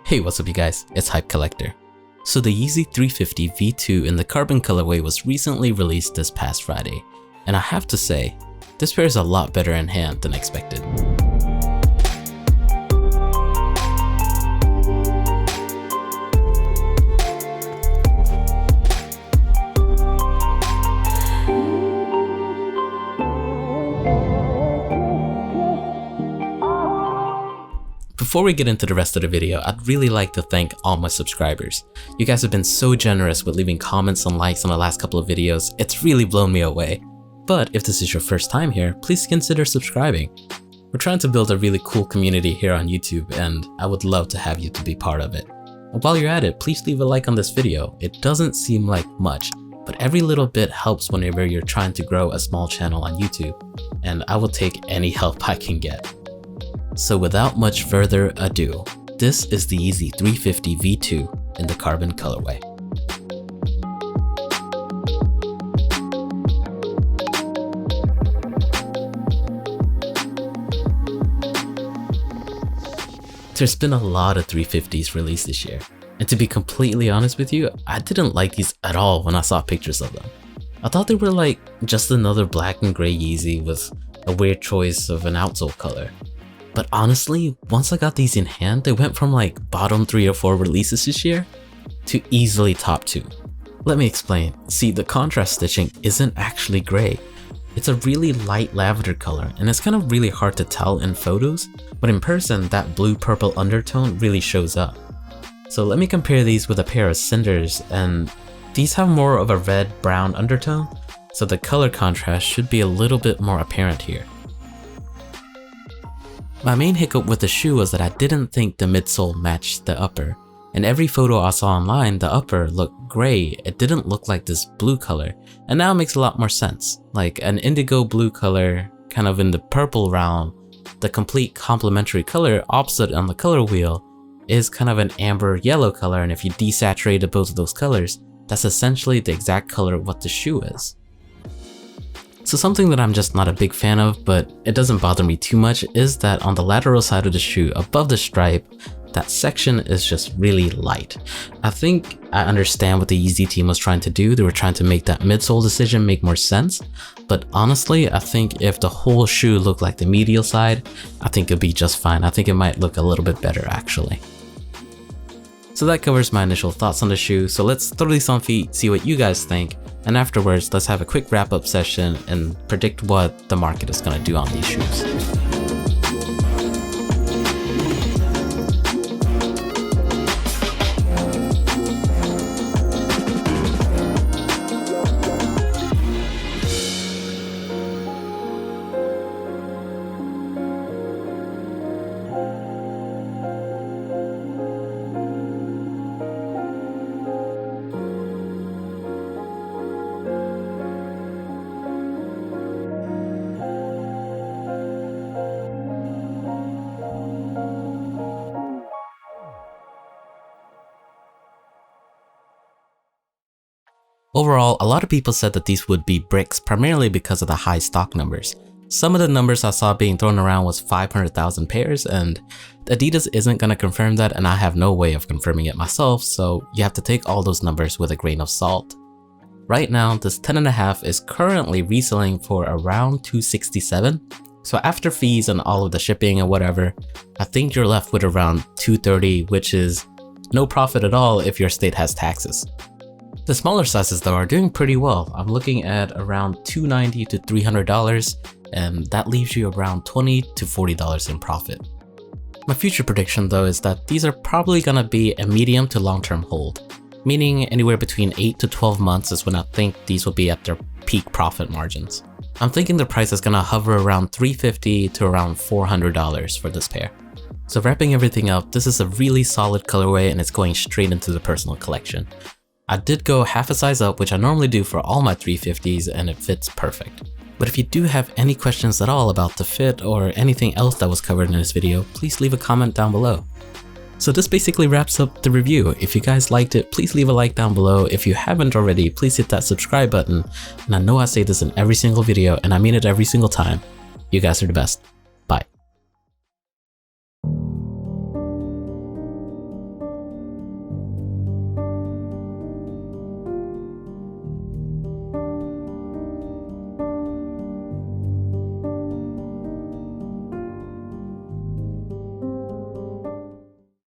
Hey, what's up you guys, it's Hype Collector. So the Yeezy 350 V2 in the carbon colorway was recently released this past Friday, and I have to say, this pair is a lot better in hand than expected. Before we get into the rest of the video, I'd really like to thank all my subscribers. You guys have been so generous with leaving comments and likes on the last couple of videos, it's really blown me away. But if this is your first time here, please consider subscribing. We're trying to build a really cool community here on YouTube and I would love to have you to be part of it. And while you're at it, please leave a like on this video. It doesn't seem like much, but every little bit helps whenever you're trying to grow a small channel on YouTube, and I will take any help I can get. So without much further ado, this is the Yeezy 350 V2 in the carbon colorway. There's been a lot of 350s released this year, and to be completely honest with you, I didn't like these at all when I saw pictures of them. I thought they were like just another black and gray Yeezy with a weird choice of an outsole color. But honestly, once I got these in hand, they went from like bottom 3 or 4 releases this year to easily top 2. Let me explain. See, the contrast stitching isn't actually gray. It's a really light lavender color and it's kind of really hard to tell in photos, but in person that blue-purple undertone really shows up. So let me compare these with a pair of Cinders, and these have more of a red-brown undertone, so the color contrast should be a little bit more apparent here. My main hiccup with the shoe was that I didn't think the midsole matched the upper. In every photo I saw online, the upper looked gray, it didn't look like this blue color, and now it makes a lot more sense. Like an indigo blue color, kind of in the purple realm, the complete complementary color opposite on the color wheel is kind of an amber yellow color, and if you desaturated both of those colors, that's essentially the exact color of what the shoe is. So something that I'm just not a big fan of, but it doesn't bother me too much, is that on the lateral side of the shoe above the stripe, that section is just really light. I think I understand what the Yeezy team was trying to do. They were trying to make that midsole decision make more sense, but honestly, I think if the whole shoe looked like the medial side, I think it'd be just fine. I think it might look a little bit better actually. So that covers my initial thoughts on the shoe, so let's throw these on feet, see what you guys think, and afterwards let's have a quick wrap-up session and predict what the market is going to do on these shoes. Overall, a lot of people said that these would be bricks primarily because of the high stock numbers. Some of the numbers I saw being thrown around was 500,000 pairs, and Adidas isn't going to confirm that, and I have no way of confirming it myself, so you have to take all those numbers with a grain of salt. Right now, this 10.5 is currently reselling for around $267, so after fees and all of the shipping and whatever, I think you're left with around $230, which is no profit at all if your state has taxes. The smaller sizes though are doing pretty well. I'm looking at around $290 to $300, and that leaves you around $20 to $40 in profit. My future prediction though is that these are probably gonna be a medium to long-term hold, meaning anywhere between 8 to 12 months is when I think these will be at their peak profit margins. I'm thinking the price is gonna hover around $350 to around $400 for this pair. So wrapping everything up, this is a really solid colorway and it's going straight into the personal collection. I did go half a size up, which I normally do for all my 350s, and it fits perfect. But if you do have any questions at all about the fit or anything else that was covered in this video, please leave a comment down below. So this basically wraps up the review. If you guys liked it, please leave a like down below. If you haven't already, please hit that subscribe button. And I know I say this in every single video, and I mean it every single time. You guys are the best.